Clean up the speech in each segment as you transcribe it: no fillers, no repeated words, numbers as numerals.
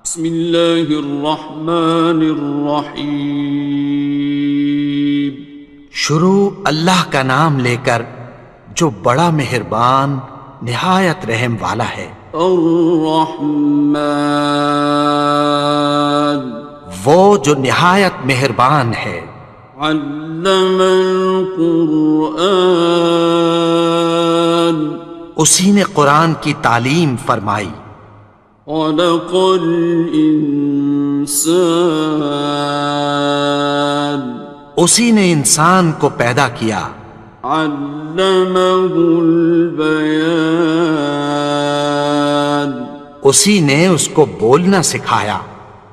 بسم اللہ الرحمن الرحیم۔ شروع اللہ کا نام لے کر جو بڑا مہربان نہایت رحم والا ہے۔ الرحمن، وہ جو نہایت مہربان ہے۔ علم القرآن، اسی نے قرآن کی تعلیم فرمائی۔ خلق الانسان، اسی نے انسان کو پیدا کیا۔ علمہ البیان، اسی نے اس کو بولنا سکھایا۔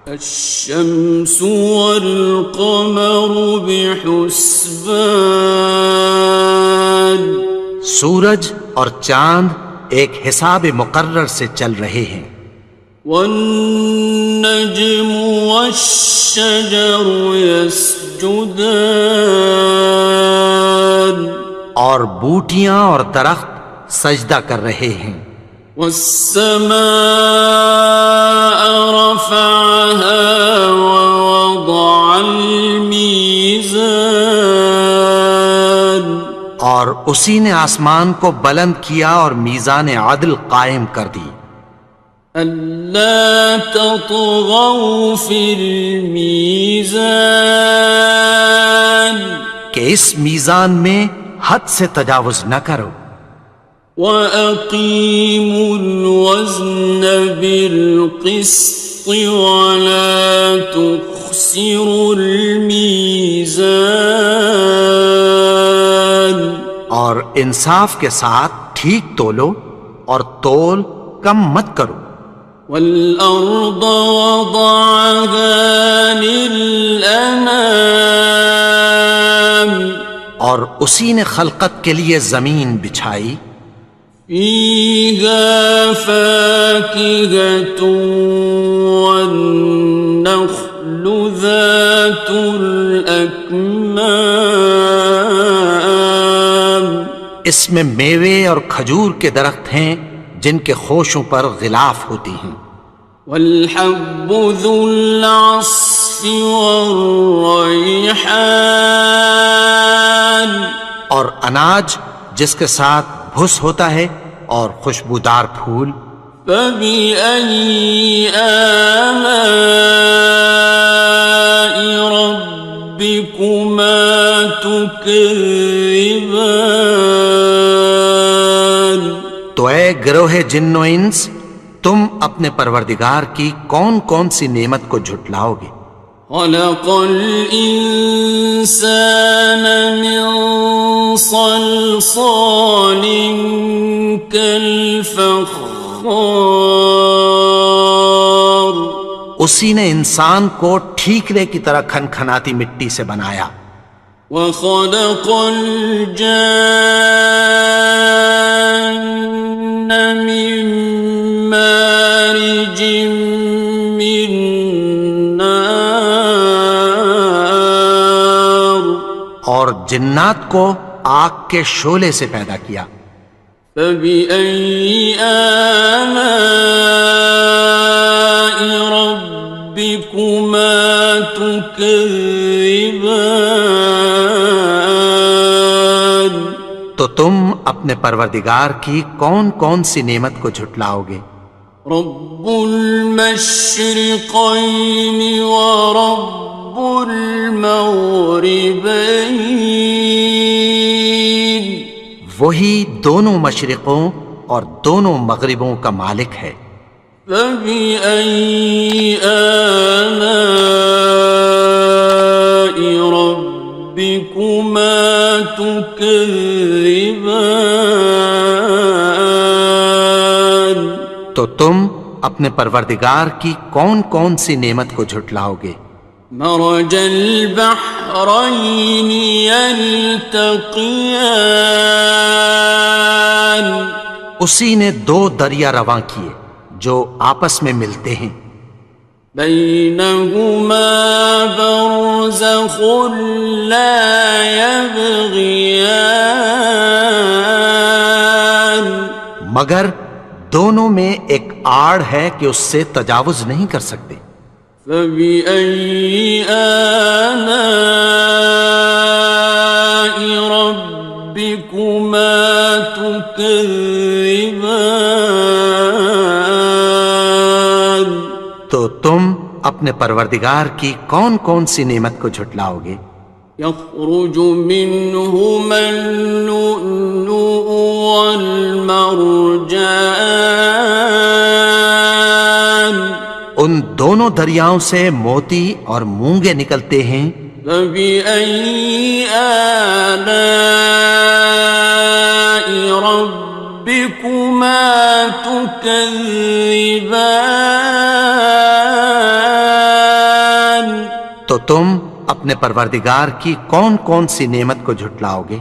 الشمس والقمر بحسبان، سورج اور چاند ایک حساب مقرر سے چل رہے ہیں۔ والنجم والشجر يسجدان، اور بوٹیاں اور درخت سجدہ کر رہے ہیں۔ والسماء رفعها ووضع الميزان، اور اسی نے آسمان کو بلند کیا اور میزان عدل قائم کر دی۔ ألا تطغوا في الميزان، کہ اس میزان میں حد سے تجاوز نہ کرو۔ وَأَقِيمُوا الْوَزْنَ بِالْقِسْطِ وَلَا تُخْسِرُوا الْمِيزَانَ، اور انصاف کے ساتھ ٹھیک تولو اور تول کم مت کرو۔ وَالْأَرْضَ وَضَعَهَا لِلْأَنَامِ، اور اسی نے خلقت کے لیے زمین بچھائی۔ فِيهَا فَاكِهَةٌ وَالنَّخْلُ ذَاتُ الْأَكْمَامِ، اس میں میوے اور کھجور کے درخت ہیں جن کے خوشوں پر غلاف ہوتی ہیں۔ وَالْحَبُّ ذُو الْعَصْفِ وَالرَّيْحَانِ، اور اناج جس کے ساتھ بھس ہوتا ہے اور خوشبودار پھول۔ فَبِأَيِّ آلَاءِ رَبِّكُمَا تُكَذِّبَانِ، تو اے گروہ جن و انس، تم اپنے پروردگار کی کون کون سی نعمت کو جھٹلاؤ گے؟ خَلَقَ الْإِنسَانَ مِنْ صَلْصَالٍ كَالْفَخَّارِ، اسی نے انسان کو ٹھیکرے کی طرح کھنکھناتی مٹی سے بنایا۔ وَخَلَقَ الْجَانَّ مِن مَّارِجٍ مِّن نَّارٍ، اور جنات کو آگ کے شعلے سے پیدا کیا۔ فَبِأَيِّ آلَاءِ رَبِّكُمَا تُكَذِّبَانِ، تو تم اپنے پروردگار کی کون کون سی نعمت کو جھٹلاؤ گے؟ رب المشرقين ورب المغربين، وہی دونوں مشرقوں اور دونوں مغربوں کا مالک ہے۔ فَبِأَيِّ آلَاءِ رَبِّكُمَا تُكَذِّبَانِ، تو تم اپنے پروردگار کی کون کون سی نعمت کو جھٹلاؤ گے؟ مرج البحرين يلتقيان، اسی نے دو دریا رواں کیے جو آپس میں ملتے ہیں۔ بينهما برزخ لا يبغيان، مگر دونوں میں ایک آڑ ہے کہ اس سے تجاوز نہیں کر سکتے۔ فبأي آلاء ربكما تكذبان؟ تو تم اپنے پروردگار کی کون کون سی نعمت کو جھٹلاؤ گے؟ يخرج منهما اللؤلؤ والمرجان ان دونوں دریاؤں سے موتی اور مونگے نکلتے ہیں۔ فبأي آلاء ربكما تكذبان؟ تو تم اپنے پروردگار کی کون کون سی نعمت کو جھٹلاؤ گے؟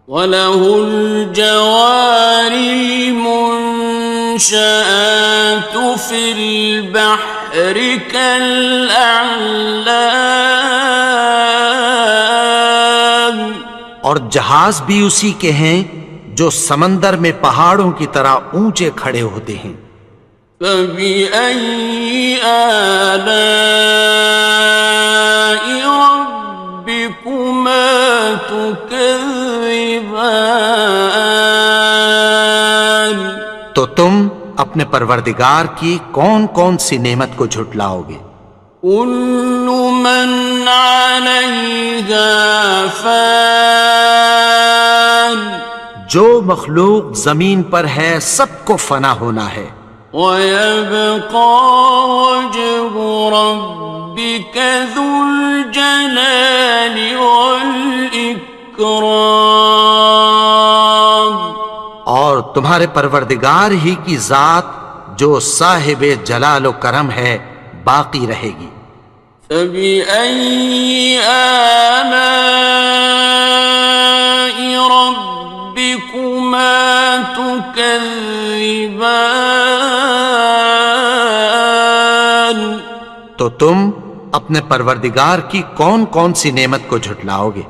وَلَهُ الْجَوَارِ الْمُنشَآتُ فِي الْبَحْرِ كَالْأَعْلَامِ، اور جہاز بھی اسی کے ہیں جو سمندر میں پہاڑوں کی طرح اونچے کھڑے ہوتے ہیں۔ فَبِأَيِّ آلَاءِ رَبِّكُمَا تُكَذِّبَانِ؟ تو تم اپنے پروردگار کی کون کون سی نعمت کو جھٹلاؤ گے؟ كُلُّ مَنْ عَلَيْهَا فَانٍ، جو مخلوق زمین پر ہے سب کو فنا ہونا ہے۔ وَيَبْقَى وَجْهُ رَبِّكَ ذُو الْجَلَالِ وَالْإِكْرَامِ، اور تمہارے پروردگار ہی کی ذات جو صاحب جلال و کرم ہے باقی رہے گی۔ فَبِأَيِّ آلَاءِ رَبِّكُمَا تُكَذِّبَانِ؟ تو تم اپنے پروردگار کی کون کون سی نعمت کو جھٹلاؤ گے؟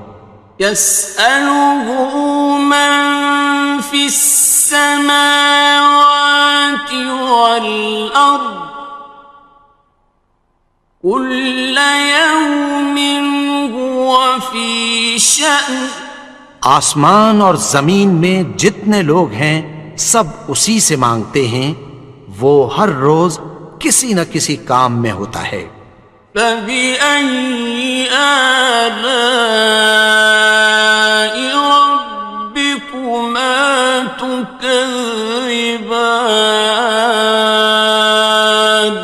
يَسْأَلُهُ مَن فِي السَّمَاوَاتِ وَالْأَرْضِ كُلَّ يَوْمٍ هُوَ فِي شَأْنٍ، آسمان اور زمین میں جتنے لوگ ہیں سب اسی سے مانگتے ہیں، وہ ہر روز کسی نہ کسی کام میں ہوتا ہے۔ فَبِأَيِّ آلَاءِ رَبِّكُمَا تُكَذِّبَانِ؟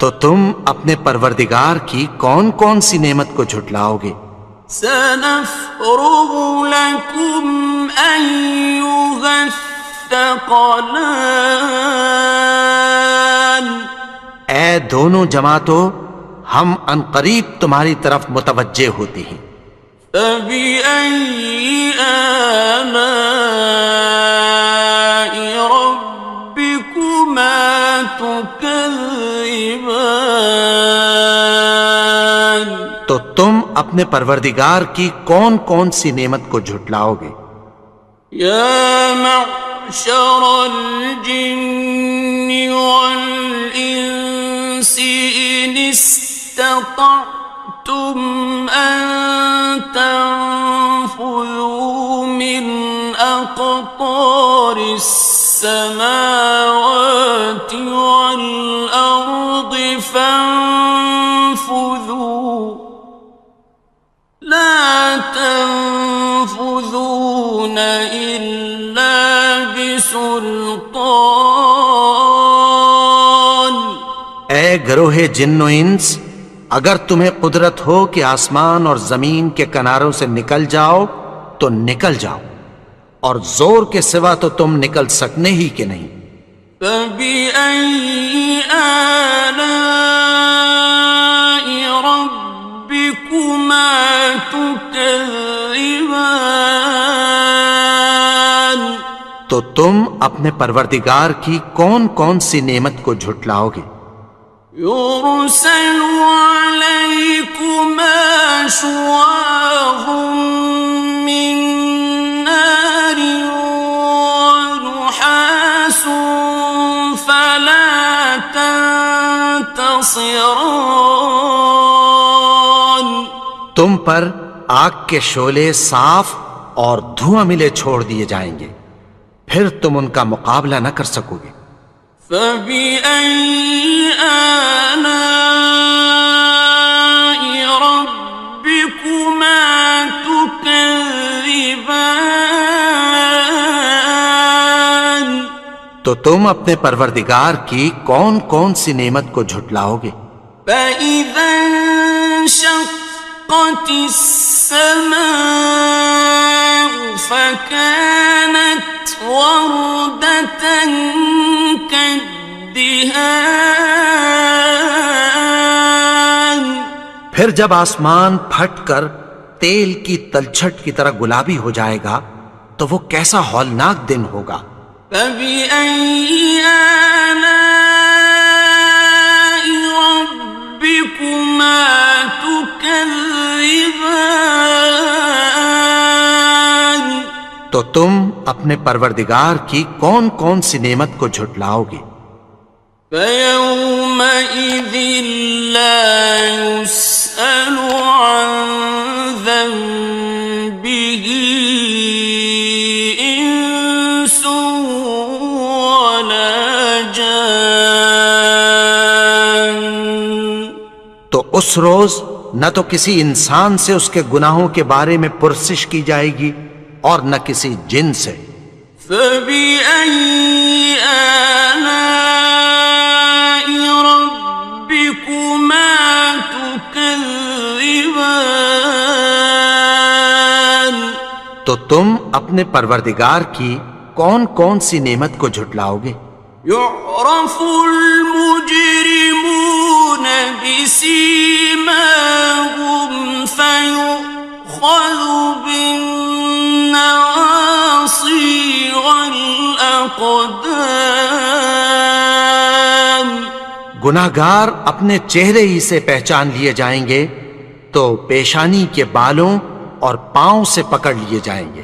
تو تم اپنے پروردگار کی کون کون سی نعمت کو جھٹلاؤ گے؟ سَنَفْرُغُ لَكُمْ أَيُّهَ الثَّقَلَانِ؟ اے دونوں جماعتوں، ہم عنقریب تمہاری طرف متوجہ ہوتے ہیں۔ فَبِأَيِّ آلَاءِ رَبِّكُمَا تُكَذِّبَانِ؟ تو تم اپنے پروردگار کی کون کون سی نعمت کو جھٹلاؤ گے؟ يَا مَعْشَرَ الْجِنِّ وَالْإِنسِ إِنِ اسْتَطَعْتُمْ أَن تَنفُذُوا مِنْ أَقْطَارِ السَّمَاوَاتِ وَالْأَرْضِ فَانفُذُوا لَا تَنفُذُونَ إِلَّا بِسُلْطَانٍ۔ اے گروہ جن و انس، اگر تمہیں قدرت ہو کہ آسمان اور زمین کے کناروں سے نکل جاؤ تو نکل جاؤ، اور زور کے سوا تو تم نکل سکنے ہی کہ نہیں۔ فَبِأَيِّ آلَاءِ رَبِّكُمَا تُكَذِّبَانِ؟ تو تم اپنے پروردگار کی کون کون سی نعمت کو جھٹلاؤ گے؟ يُرْسَلُ عَلَيْكُمَا شُوَاظٌ مِّن نَّارٍ وَنُحَاسٌ فَلَا خصران. تم پر آگ کے شعلے صاف اور دھواں ملے چھوڑ دیے جائیں گے، پھر تم ان کا مقابلہ نہ کر سکو گے۔ فبأي آلاء ربكما تكذبان. تو تم اپنے پروردگار کی کون کون سی نعمت کو جھٹلاؤ گے؟ فإذا انشقت السماء فكانت وردة كالدهان. پھر جب آسمان پھٹ کر تیل کی تلچھٹ کی طرح گلابی ہو جائے گا تو وہ کیسا ہولناک دن ہوگا۔ فبأي آلاء ربكما تكذبان. تو تم اپنے پروردگار کی کون کون سی نعمت کو جھٹلاؤ گے؟ فيومئذ لا يسأل عن ذنبه إنس ولا جان. تو اس روز نہ تو کسی انسان سے اس کے گناہوں کے بارے میں پرسش کی جائے گی اور نہ کسی جن سے۔ فبأي آلاء ربكما تكذبان. تو تم اپنے پروردگار کی کون کون سی نعمت کو جھٹلاؤ گے؟ يعرف المجرمون بسيماهم فيؤخذ بالنواصي والأقدام. گناہگار اپنے چہرے ہی سے پہچان لیے جائیں گے تو پیشانی کے بالوں اور پاؤں سے پکڑ لیے جائیں گے۔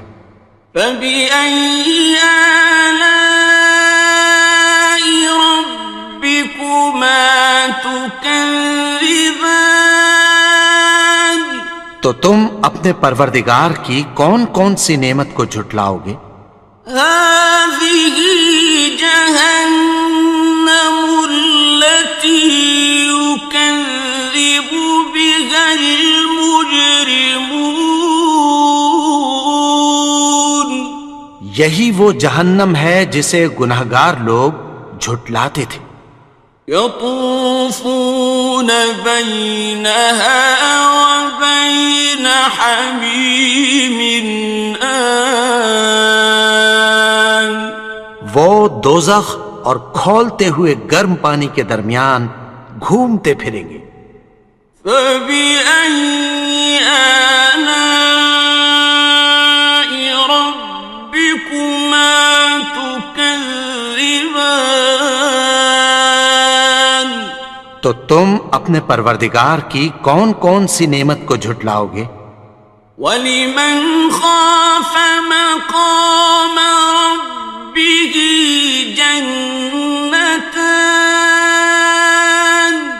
فبأي آلاء ربكما تكذبان. تو تم اپنے پروردگار کی کون کون سی نعمت کو جھٹلاؤ گے؟ هذه جهنم التي يكذب بها المجرمون. یہی وہ جہنم ہے جسے گناہگار لوگ جھٹلاتے تھے۔ يطوفون بينها وبين حميم آن. وہ دوزخ اور کھولتے ہوئے گرم پانی کے درمیان گھومتے پھریں گے۔ فبأي آلاء ربكما تكذبان. تو تم اپنے پروردگار کی کون کون سی نعمت کو جھٹلاؤ گے؟ وَلِمَنْ خَافَ مَقَامَ رَبِّهِ جَنَّتَانِ.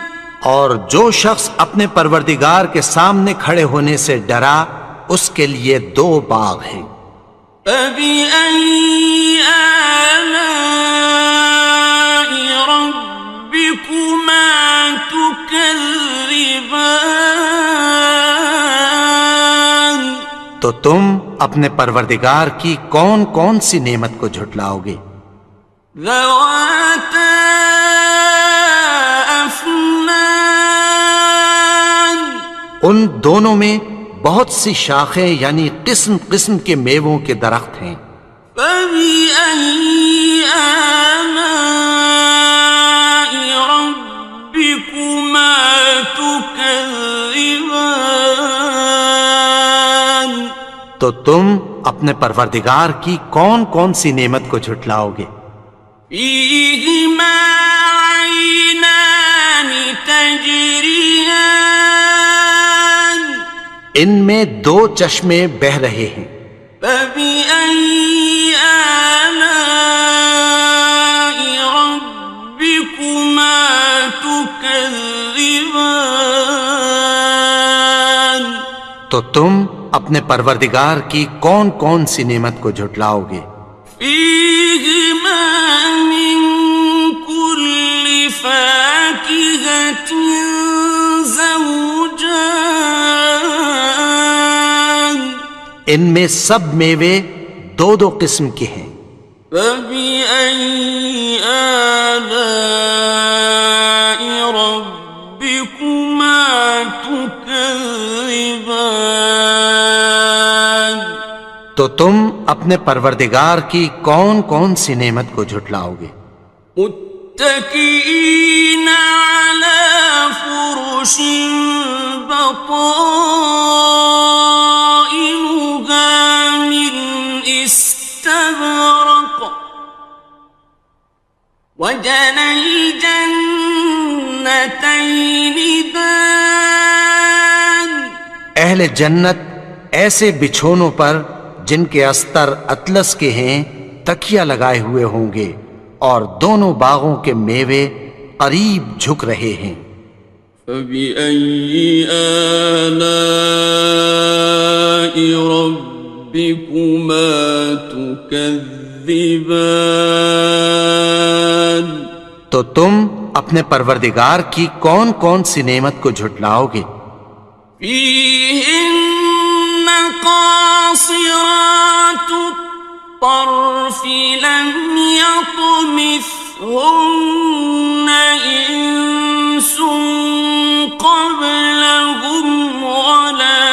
اور جو شخص اپنے پروردگار کے سامنے کھڑے ہونے سے ڈرا اس کے لیے دو باغ ہیں۔ فَبِأَيِّ آلَاءِ رَبِّكُمَا تُكَذِّبَانِ. تو تم اپنے پروردگار کی کون کون سی نعمت کو جھٹلاؤ گے؟ ذَوَاتَا أَفْنَانٍ. ان دونوں میں بہت سی شاخیں یعنی قسم قسم کے میووں کے درخت ہیں۔ فَبِأَيِّ آلَاءِ رَبِّكُمَا تُكَذِّبَانِ. تو تم اپنے پروردگار کی کون کون سی نعمت کو جھٹلاؤ گے؟ فِيهِمَا عَيْنَانِ تَجْرِيَانِ. ان میں دو چشمے بہہ رہے ہیں۔ فَبِأَيِّ آلَاءِ رَبِّكُمَا تُكَذِّبَانِ. تم اپنے پروردگار کی کون کون سی نعمت کو جھٹلاؤ گے؟ فيهما من كل فاكهة زوجان ان میں سب میوے دو دو قسم کے ہیں۔ فبأي آلاء ربكما تكذبان تو تم اپنے پروردگار کی کون کون سی نعمت کو جھٹلاؤ گے؟ متكئين على فرش بطائنها من استبرق وجنى الجنتين دان اہل جنت ایسے بچھونوں پر جن کے استر اطلس کے ہیں تکیہ لگائے ہوئے ہوں گے، اور دونوں باغوں کے میوے قریب جھک رہے ہیں۔ فبأي آلاء ربكما تكذبان تو تم اپنے پروردگار کی کون کون سی نعمت کو جھٹلاؤ گے؟ فيهن قاصرات الطرف لم يطمثهن إنس قبلهم ولا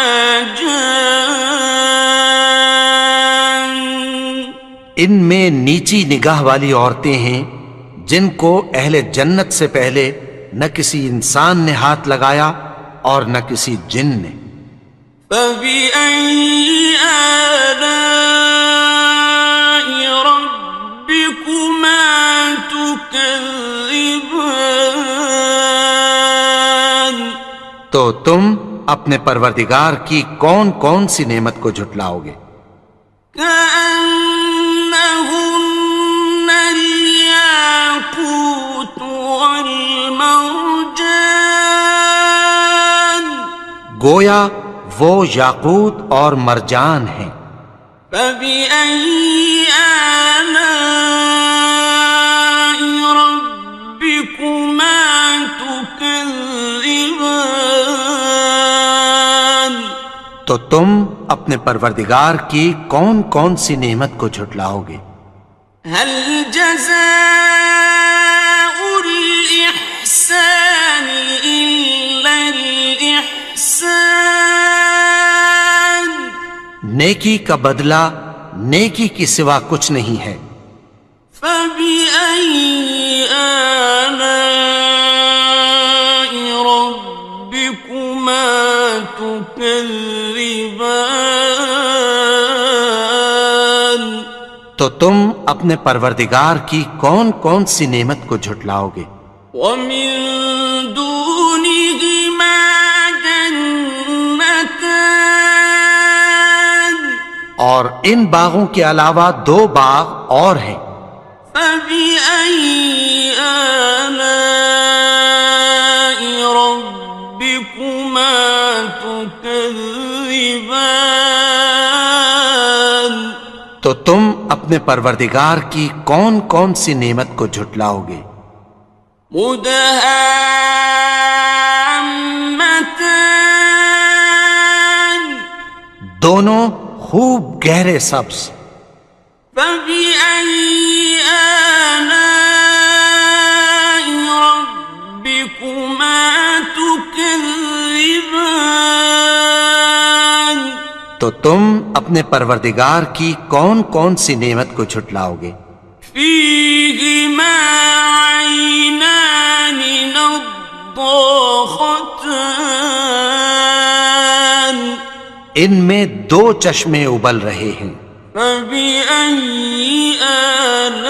جان ان میں نیچی نگاہ والی عورتیں ہیں جن کو اہل جنت سے پہلے نہ کسی انسان نے ہاتھ لگایا اور نہ کسی جن نے۔ فبأي آلاء ربكما تكذبان تو تم اپنے پروردگار کی کون کون سی نعمت کو جھٹلاؤ گے؟ كأنهن الياقوت والمرجان گویا وہ یاقوت اور مرجان ہیں۔ فبأي آلاء ربكما تكذبان تو تم اپنے پروردگار کی کون کون سی نعمت کو جھٹلاؤ گے؟ هل جزاء الإحسان إلا الإحسان نیکی کا بدلہ نیکی کی سوا کچھ نہیں ہے۔ فبأي آلاء ربكما تكذبان تو تم اپنے پروردگار کی کون کون سی نعمت کو جھٹلاؤ گے؟ ومن دونهما جنتان اور ان باغوں کے علاوہ دو باغ اور ہیں۔ فبأي آلاء ربكما تكذبان تو تم اپنے پروردگار کی کون کون سی نعمت کو جھٹلاؤ گے؟ مدهامتان دونوں خوب گہرے سبز۔ فبأي آلاء ربكما تكذبان تو تم اپنے پروردگار کی کون کون سی نعمت کو جھٹلاؤ گے؟ فيهما عينان نضاختان ان میں دو چشمے ابل رہے ہیں۔ فبأي آلاء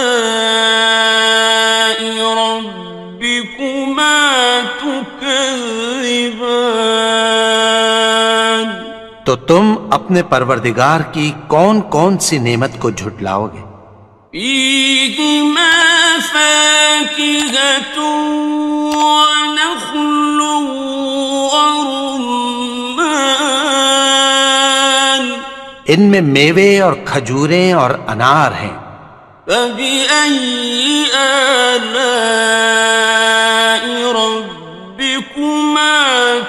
ربكما تكذبان تو تم اپنے پروردگار کی کون کون سی نعمت کو جھٹلاؤ گے؟ فيهما فاكهة ونخل ورمان ان میں میوے اور کھجوریں اور انار ہیں۔ فبأي آلاء ربكما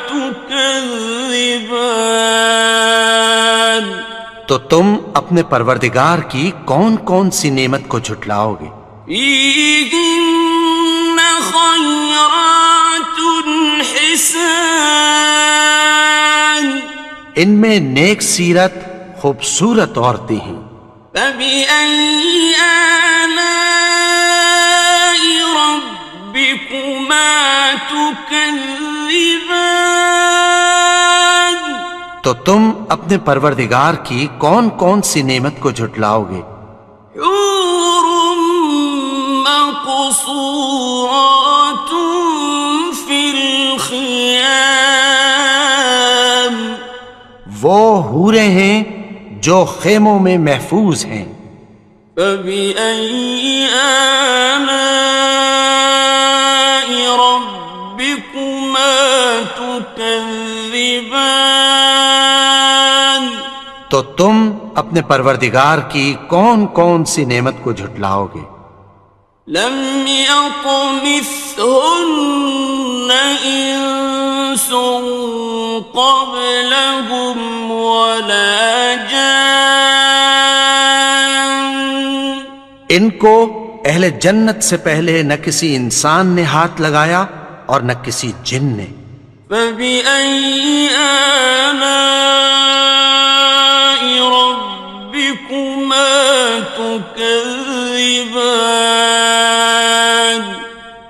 تكذبان؟ تو تم اپنے پروردگار کی کون کون سی نعمت کو جھٹلاؤ گے؟ فيهن خيرات حسان، ان میں نیک سیرت خوبصورت عورتیں ہیں۔ فبأي آلاء ربكما تكذبان؟ تو تم اپنے پروردگار کی کون کون سی نعمت کو جھٹلاؤ گے؟ حور مقصورات في الخيام، وہ حوریں ہیں جو خیموں میں محفوظ ہیں۔ فبأي آلاء ربكما تكذبان؟ تو تم اپنے پروردگار کی کون کون سی نعمت کو جھٹلاؤ گے؟ لم يطمثهن إنس قبلهم ولا جان، ان کو اہل جنت سے پہلے نہ کسی انسان نے ہاتھ لگایا اور نہ کسی جن نے۔ فبأي آلاء ربكما تكذبان؟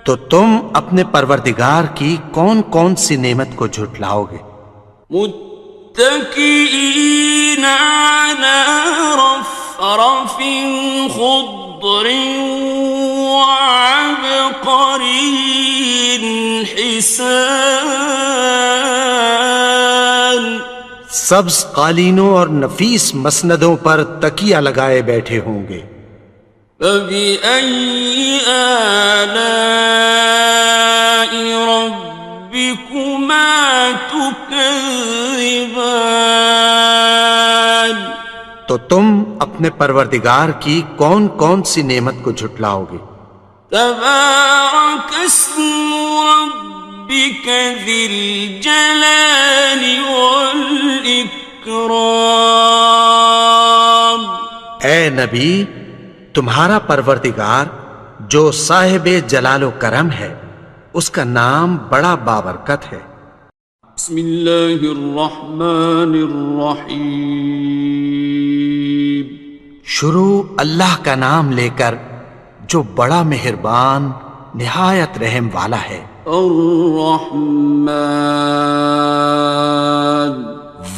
تو تم اپنے پروردگار کی کون کون سی نعمت کو جھٹلاؤ گے؟ متكئين على رفرف خضر وعبقري حسان، سبز قالینوں اور نفیس مسندوں پر تکیہ لگائے بیٹھے ہوں گے۔ فبأي آلاء ربكما تكذبان؟ تو تم اپنے پروردگار کی کون کون سی نعمت کو جھٹلاؤ گے؟ تبارك اسم ربك ذي الجلال والإكرام، اے نبی، تمہارا پروردگار جو صاحب جلال و کرم ہے، اس کا نام بڑا بابرکت ہے۔ بسم اللہ الرحمن الرحیم، شروع اللہ کا نام لے کر جو بڑا مہربان نہایت رحم والا ہے۔ الرحمن،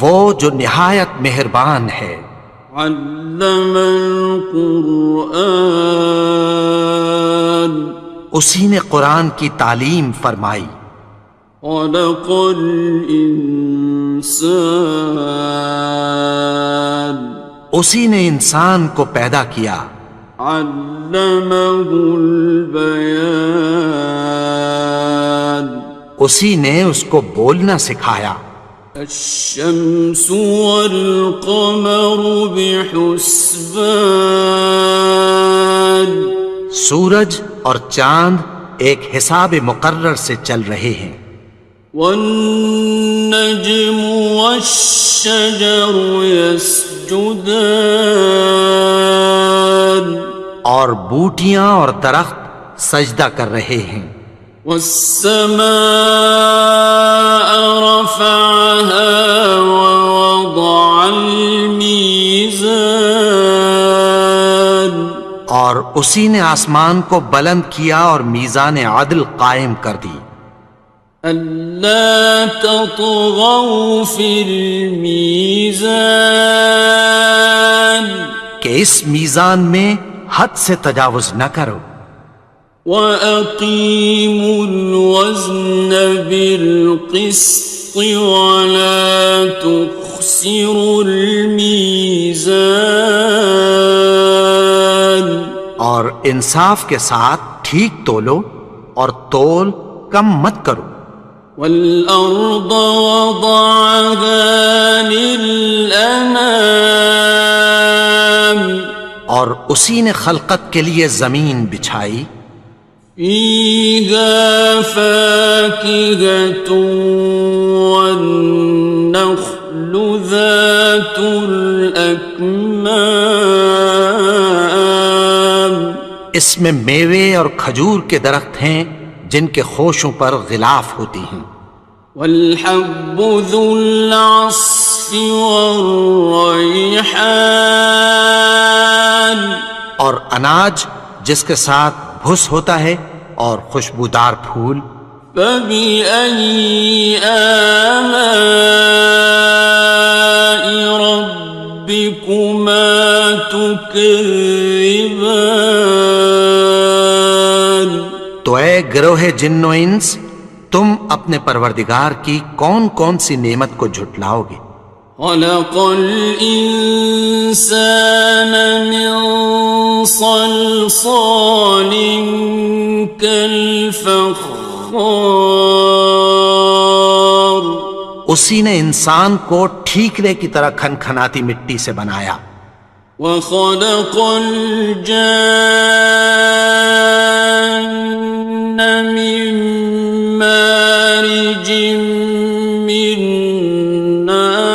وہ جو نہایت مہربان ہے۔ علم القرآن، اسی نے قرآن کی تعلیم فرمائی۔ خلق الانسان، اسی نے انسان کو پیدا کیا۔ علمہ البیان، اسی نے اس کو بولنا سکھایا۔ الشمس والقمر بحسبان، سورج اور چاند ایک حساب مقرر سے چل رہے ہیں۔ والنجم والشجر يسجدان، اور بوٹیاں اور درخت سجدہ کر رہے ہیں۔ والسماء رفعها ووضع الميزان، اور اسی نے آسمان کو بلند کیا اور میزان عدل قائم کر دی۔ ألا تطغوا في الميزان، کہ اس میزان میں حد سے تجاوز نہ کرو۔ وَأَقِيمُوا الْوَزْنَ بِالْقِسْطِ وَلَا تُخْسِرُوا الْمِيزَانَ، اور انصاف کے ساتھ ٹھیک تولو اور تول کم مت کرو۔ وَالْأَرْضَ وَضَعَهَا لِلْأَنَامِ، اور اسی نے خلقت کے لیے زمین بچھائی، فيها فاكهة والنخل ذات الأكمام، اس میں میوے اور کھجور کے درخت ہیں جن کے خوشوں پر غلاف ہوتی ہیں، والحب ذو العصف والریحان، اور اناج جس کے ساتھ بھس ہوتا ہے اور خوشبودار پھول، فبأي آلاء ربكما تكذبان، تو اے گروہ جن و انس، تم اپنے پروردگار کی کون کون سی نعمت کو جھٹلاؤ گے؟ خلق الإنسان من صلصال كالفخار، اسی نے انسان کو ٹھیکرے کی طرح کھنکھناتی مٹی سے بنایا، وخلق الجان من مارج من نار،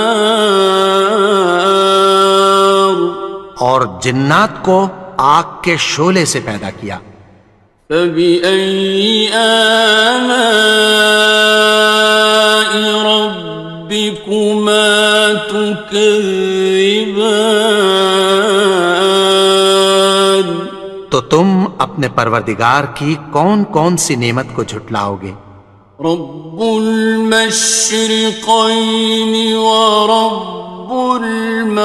اور جنات کو آگ کے شعلے سے پیدا کیا، فبأي آلاء ربكما تكذبان، تو تم اپنے پروردگار کی کون کون سی نعمت کو جھٹلاؤ گے؟ رب المشرقين ورب المغربين،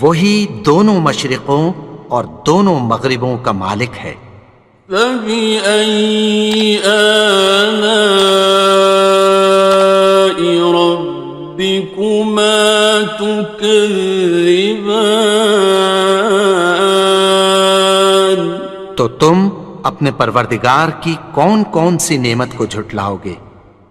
وہی دونوں مشرقوں اور دونوں مغربوں کا مالک ہے، فبأي آلاء ربكما تكذبان، تو تم اپنے پروردگار کی کون کون سی نعمت کو جھٹلاؤ گے؟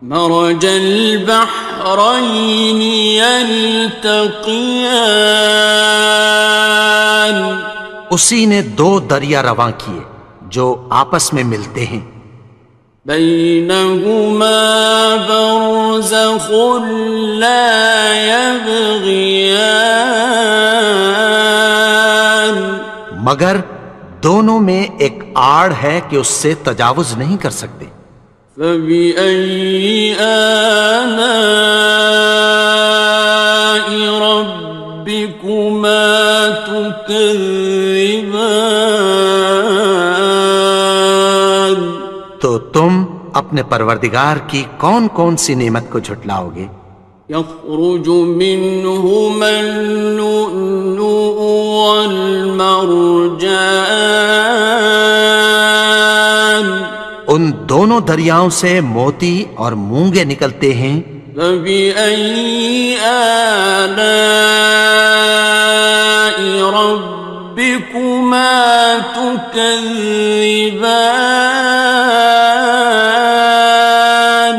مرج البحرين يلتقيان، اسی نے دو دریا رواں کیے جو آپس میں ملتے ہیں، بينهما برزخ لا يبغيان، مگر دونوں میں ایک آڑ ہے کہ اس سے تجاوز نہیں کر سکتے، فبأي آلاء ربكما تكذبان، تو تم اپنے پروردگار کی کون کون سی نعمت کو جھٹلاؤ گے؟ يخرج منهما اللؤلؤ والمرجان، ان دونوں دریاؤں سے موتی اور مونگے نکلتے ہیں، فبأي آلاء ربكما تكذبان،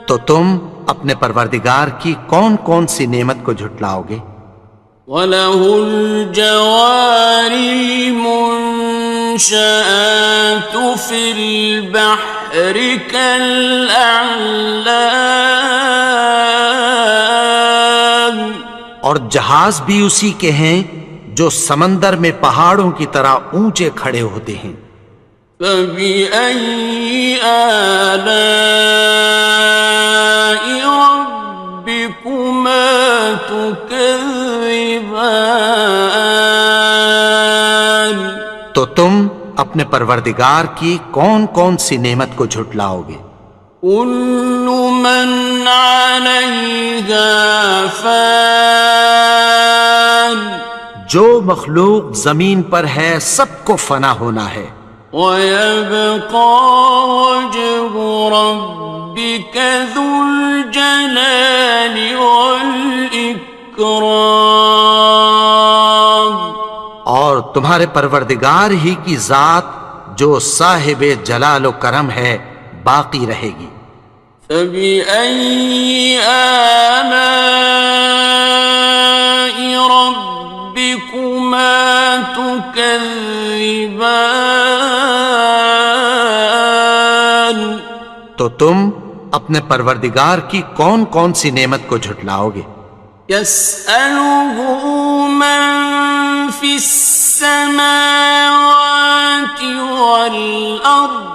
تو تم اپنے پروردگار کی کون کون سی نعمت کو جھٹلاؤ گے؟ وَلَهُ الْجَوَارِ الْمُنشَآتُ فِي الْبَحْرِ كَالْأَعْلَامِ، اور جہاز بھی اسی کے ہیں جو سمندر میں پہاڑوں کی طرح اونچے کھڑے ہوتے ہیں، فَبِأَيِّ آلَاءِ رَبِّكُمَا تُكَذِّبَانِ، تو تم اپنے پروردگار کی کون کون سی نعمت کو جھٹلاؤ گے؟ كُلُّ مَنْ عَلَيْهَا فَانٍ، جو مخلوق زمین پر ہے سب کو فنا ہونا ہے، وَيَبْقَى وَجْهُ رَبِّكَ ذُو الْجَلَالِ وَالْإِكْرَامِ، اور تمہارے پروردگار ہی کی ذات جو صاحب جلال و کرم ہے باقی رہے گی، فبأي آلاء ربكما تكذبان؟ تو تم اپنے پروردگار کی کون کون سی نعمت کو جھٹلاؤ گے؟ يسأله من في السماوات والأرض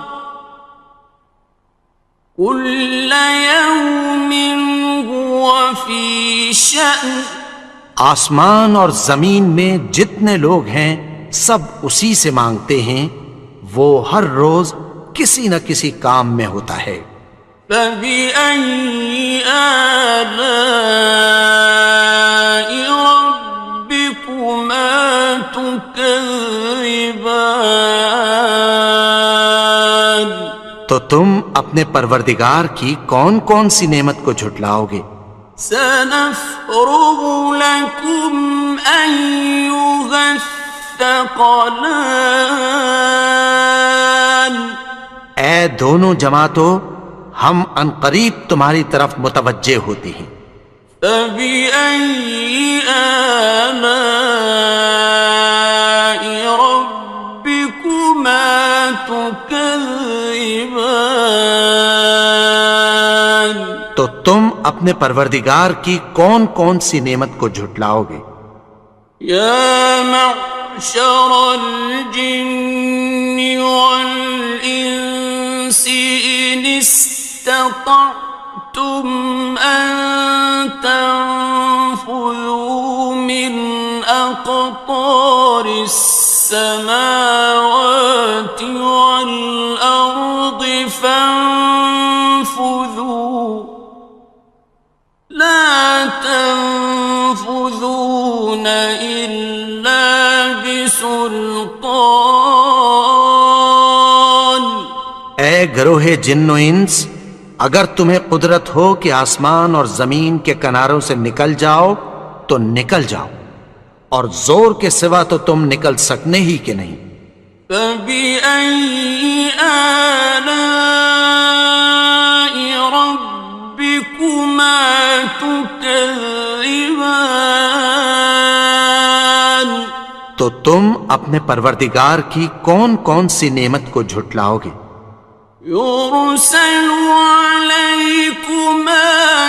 كل يوم هو في شأن. آسمان اور زمین میں جتنے لوگ ہیں سب اسی سے مانگتے ہیں، وہ ہر روز کسی نہ کسی کام میں ہوتا ہے۔ فبأي آلاء ربكما تكذبان؟ تو تم اپنے پروردگار کی کون کون سی نعمت کو جھٹلاؤ گے؟ سنفرغ لكم أيها الثقلان. اے دونوں جماعتوں، ہم عنقریب تمہاری طرف متوجہ ہوتے ہیں۔ فبأي آلاء ربكما تكذبان؟ تو تم اپنے پروردگار کی کون کون سی نعمت کو جھٹلاؤ گے؟ یا معشر الجن والانس ان استطعتم ان تنفذوا من اقطار السماوات والارض فانفذوا لا تنفذون إلا بسلطان. اے گروہ جن و انس، اگر تمہیں قدرت ہو کہ آسمان اور زمین کے کناروں سے نکل جاؤ تو نکل جاؤ، اور زور کے سوا تو تم نکل سکنے ہی کہ نہیں۔ فبأي آلاء ربكما تكذبان؟ تو تم اپنے پروردگار کی کون کون سی نعمت کو جھٹلاؤ گے؟ يرسل عليكما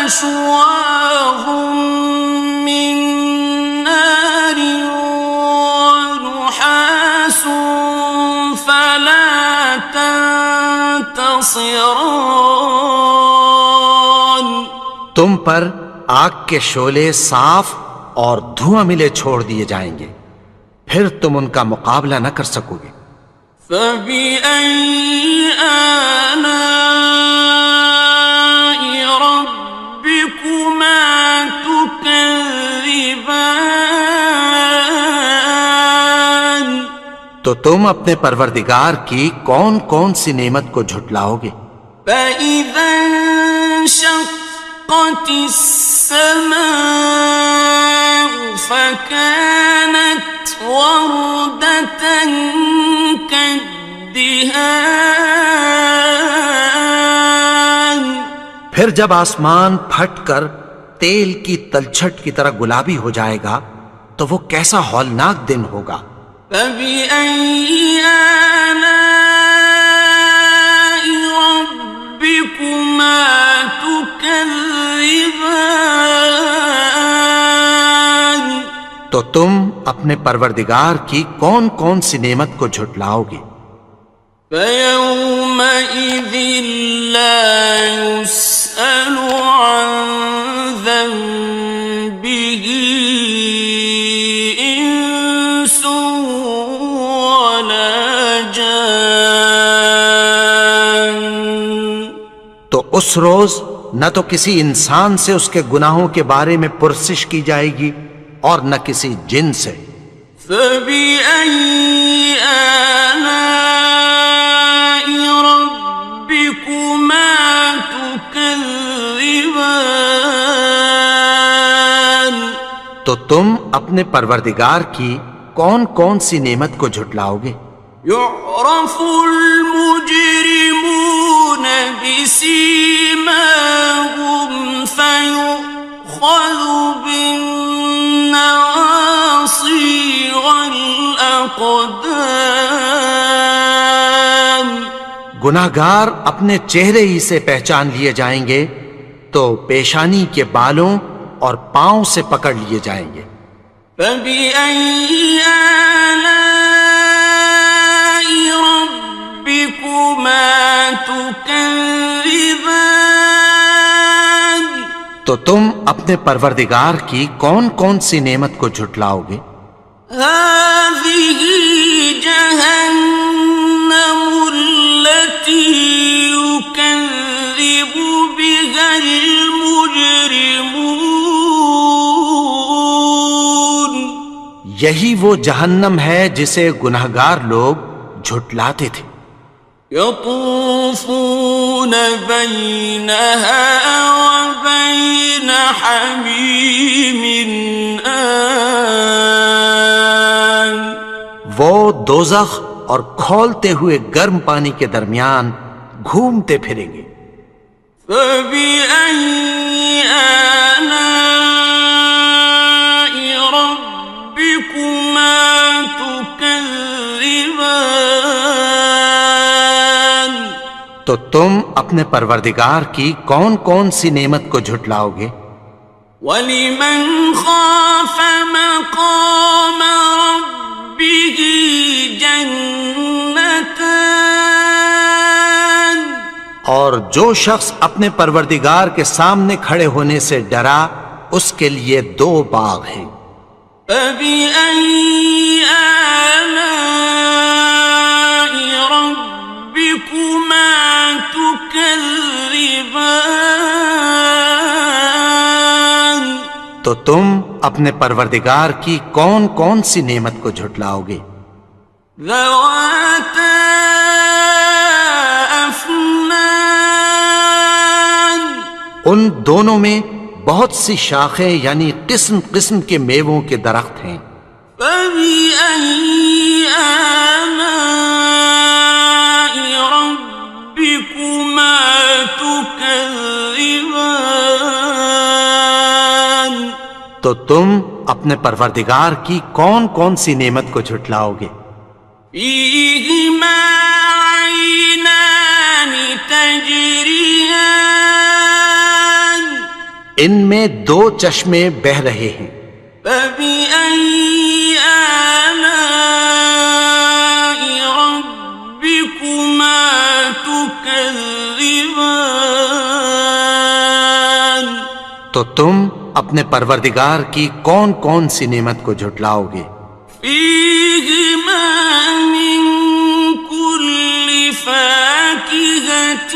شواظ من نار ونحاس فلا تنتصران. تم پر آگ کے شعلے صاف اور دھواں ملے چھوڑ دیے جائیں گے، پھر تم ان کا مقابلہ نہ کر سکو گے۔ فبأي آلاء ربكما تكذبان؟ تو تم اپنے پروردگار کی کون کون سی نعمت کو جھٹلاؤ گے؟ فإذا انشقت السماء فكانت وردة كالدهان. پھر جب آسمان پھٹ کر تیل کی تلچھٹ کی طرح گلابی ہو جائے گا تو وہ کیسا ہولناک دن ہوگا۔ فبأي آلاء ربكما تكذبان؟ تو تم اپنے پروردگار کی کون کون سی نعمت کو جھٹلاؤ گے؟ فيومئذ لا يسأل عن ذنبه إنس ولا جان. تو اس روز نہ تو کسی انسان سے اس کے گناہوں کے بارے میں پرسش کی جائے گی اور نہ کسی جن سے۔ فبأي آلاء ربكما تكذبان؟ تو تم اپنے پروردگار کی کون کون سی نعمت کو جھٹلاؤ گے؟ يعرف المجرمون بسيماهم الأقدام گناہگار اپنے چہرے ہی سے پہچان لیے جائیں گے تو پیشانی کے بالوں اور پاؤں سے پکڑ لیے جائیں گے. فبأي آلاء ربكما تكذبان تو تم اپنے پروردگار کی کون کون سی نعمت کو جھٹلاؤ گے؟ هذه جهنم التي يكذب بها المجرمون یہی وہ جہنم ہے جسے گناہگار لوگ جھٹلاتے تھے. يطوفون بينها وبين حميم آن وہ دوزخ اور کھولتے ہوئے گرم پانی کے درمیان گھومتے پھریں گے. فبأي آلاء ربكما تكذبان تو تم اپنے پروردگار کی کون کون سی نعمت کو جھٹلاؤ گے؟ وَلِمَنْ خَافَ مَقَامَ رَبِّهِ جَنَّتَانِ اور جو شخص اپنے پروردگار کے سامنے کھڑے ہونے سے ڈرا اس کے لیے 2 باغ ہیں. فَبِأَيِّ آلَاءِ رَبِّكُمَا تُكَذِّبَانِ تو تم اپنے پروردگار کی کون کون سی نعمت کو جھٹلاؤ گے؟ ذَوَاتَا أَفْنَانٍ ان دونوں میں بہت سی شاخیں یعنی قسم قسم کے میووں کے درخت ہیں. فَبِأَيِّ آلَاءِ رَبِّكُمَا تُكَذِّبَانِ تو تم اپنے پروردگار کی کون کون سی نعمت کو جھٹلاؤ گے؟ فِيهِمَا عَيْنَانِ تَجْرِيَانِ ان میں 2 چشمے بہ رہے ہیں. فَبِأَيِّ آلَاءِ رَبِّكُمَا تُكَذِّبَانِ تو تم اپنے پروردگار کی کون کون سی نعمت کو جھٹلاؤ گے؟ فِيهِمَا مِن كُلِّ فَاكِهَةٍ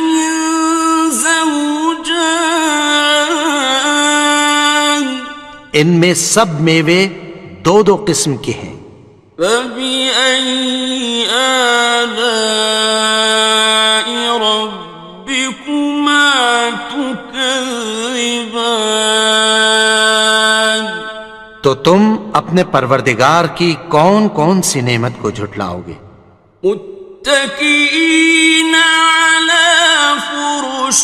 زَوْجَانِ ان میں سب میوے 2 قسم کے ہیں. فَبِأَيِّ آلَاءِ رَبِّكُمَا تُكَذِّبَانِ تو تم اپنے پروردگار کی کون کون سی نعمت کو جھٹلاؤ گے؟ متكئين على فرش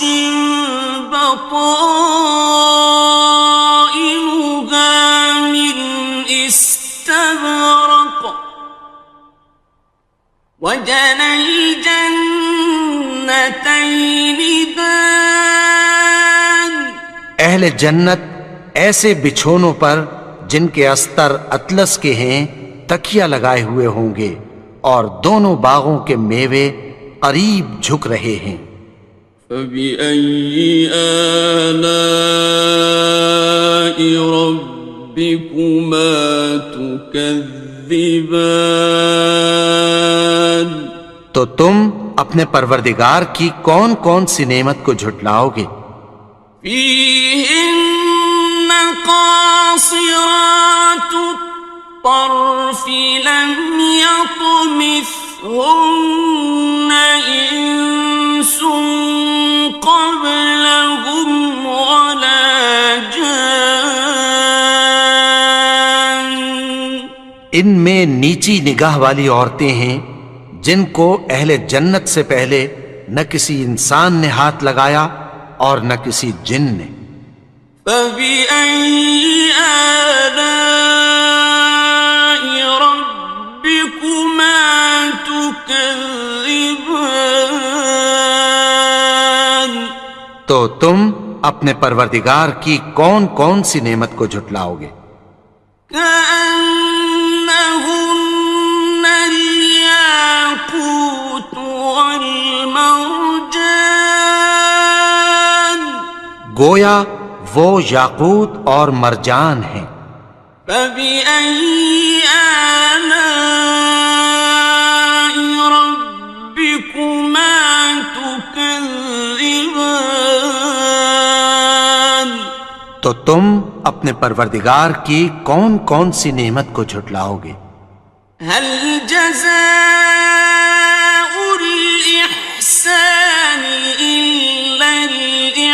بطائنها من استبرق وجنى الجنتين دان اہل جنت ایسے بچھونوں پر جن کے استر اطلس کے ہیں تکیہ لگائے ہوئے ہوں گے اور دونوں باغوں کے میوے قریب جھک رہے ہیں. فَبِأَيِّ آلَاءِ رَبِّكُمَا تُكَذِّبَانِ تو تم اپنے پروردگار کی کون کون سی نعمت کو جھٹلاؤ گے؟ فِيهِنَّ قَاصِرَاتُ الطَّرْفِ لَمْ يَطْمِثْهُنَّ إِنسٌ قَبْلَهُمْ وَلَا جَانٌّ ان میں نیچی نگاہ والی عورتیں ہیں جن کو اہل جنت سے پہلے نہ کسی انسان نے ہاتھ لگایا اور نہ کسی جن نے. فَبِأَيِّ آلَاءِ رَبِّكُمَا تكذبان تو تم اپنے پروردگار کی کون کون سی نعمت کو جھٹلاؤ گے؟ كأنهن الياقوت والمرجان گویا وہ یاقوت اور مرجان ہیں۔ فبأي آلاء ربكما تكذبان تو تم اپنے پروردگار کی کون کون سی نعمت کو جھٹلاؤ گے؟ هل جزاء الإحسان إلا الإحسان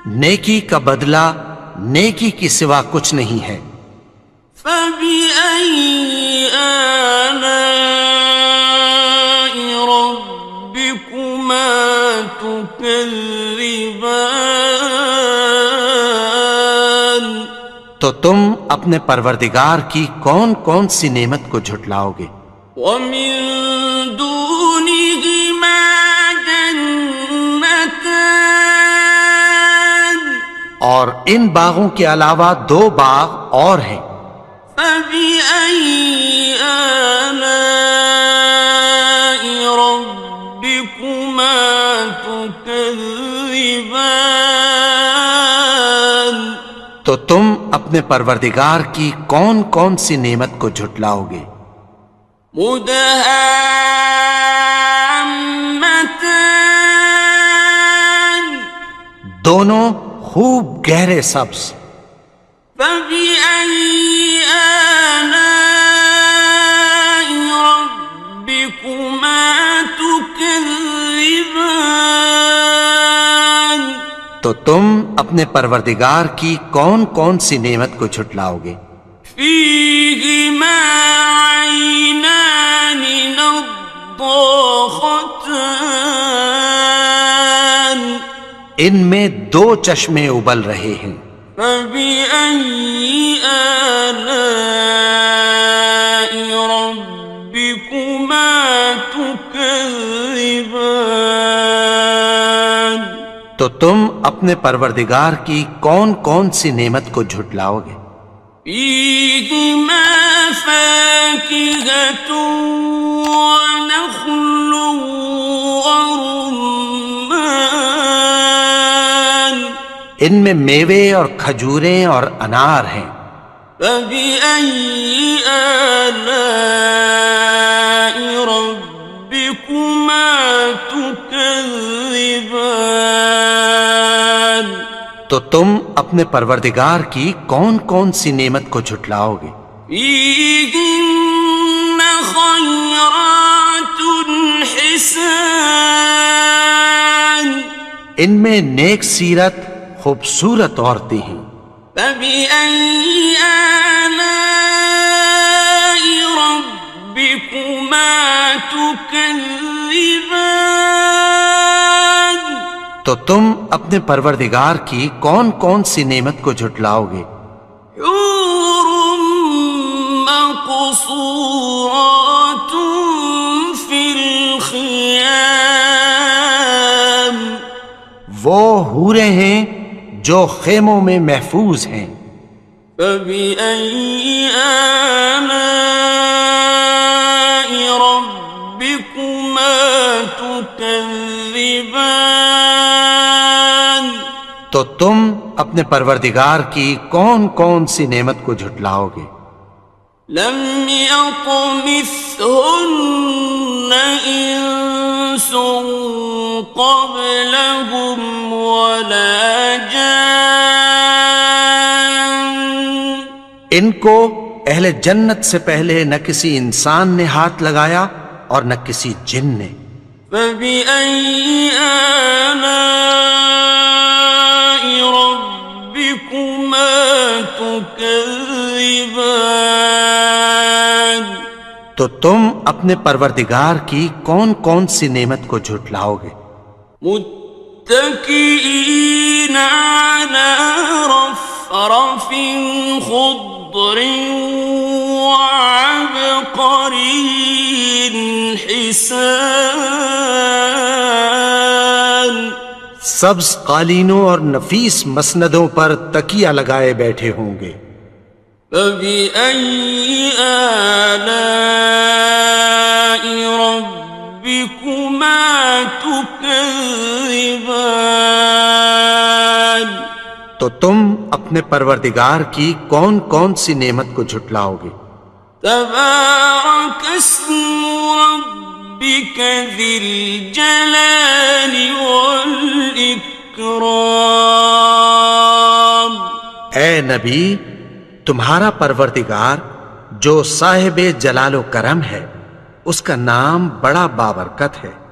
نیکی کا بدلہ نیکی کی سوا کچھ نہیں ہے۔ فبأي آلاء ربكما تكذبان تو تم اپنے پروردگار کی کون کون سی نعمت کو جھٹلاؤ گے؟ ومن دونهما جنتان اور ان باغوں کے علاوہ دو باغ اور ہیں۔ فبأي آلاء ربكما تكذبان تو تم اپنے پروردگار کی کون کون سی نعمت کو جھٹلاؤ گے؟ مدهامتان دونوں خوب گہرے سبز۔ فبأي آلاء ربكما تكذبان تو تم اپنے پروردگار کی کون کون سی نعمت کو جھٹلاؤ گے؟ فيهما عينان نضاختان ان میں دو چشمے ابل رہے ہیں۔ فبأي آلاء ربكما تكذبان تو تم اپنے پروردگار کی کون کون سی نعمت کو جھٹلاؤ گے؟ فيهما فاكهة ونخل ورمان ان میں میوے اور کھجوریں اور انار ہیں۔ فبأي آلاء ربكما تكذبان تو تم اپنے پروردگار کی کون کون سی نعمت کو جھٹلاؤ گے؟ فيهن خيرات حسان ان میں نیک سیرت خوبصورت عورتیں ہیں۔ فبأي آلاء ربكما تكذبان تو تم اپنے پروردگار کی کون کون سی نعمت کو جھٹلاؤ گے؟ حور مقصورات في الخيام وہ حوریں ہیں جو خیموں میں محفوظ ہیں۔ فبأي آلاء ربكما تكذبان تو تم اپنے پروردگار کی کون کون سی نعمت کو جھٹلاؤ گے؟ لم يطمثهن إنس قبلهم ولا جان ان کو اہل جنت سے پہلے نہ کسی انسان نے ہاتھ لگایا اور نہ کسی جن نے۔ فبأي آلاء ربكما تكذبان تو تم اپنے پروردگار کی کون کون سی نعمت کو جھٹلاؤ گے؟ متكئين على رفرف خضر وعبقري حسان سبز قالینوں اور نفیس مسندوں پر تکیہ لگائے بیٹھے ہوں گے. فبأي آلاء ربكما تكذبان تو تم اپنے پروردگار کی کون کون سی نعمت کو جھٹلاؤ گے؟ تبارك اسم ربك ذي الجلال والإكرام. اے نبی، تمہارا پروردگار جو صاحب جلال و کرم ہے، اس کا نام بڑا بابرکت ہے.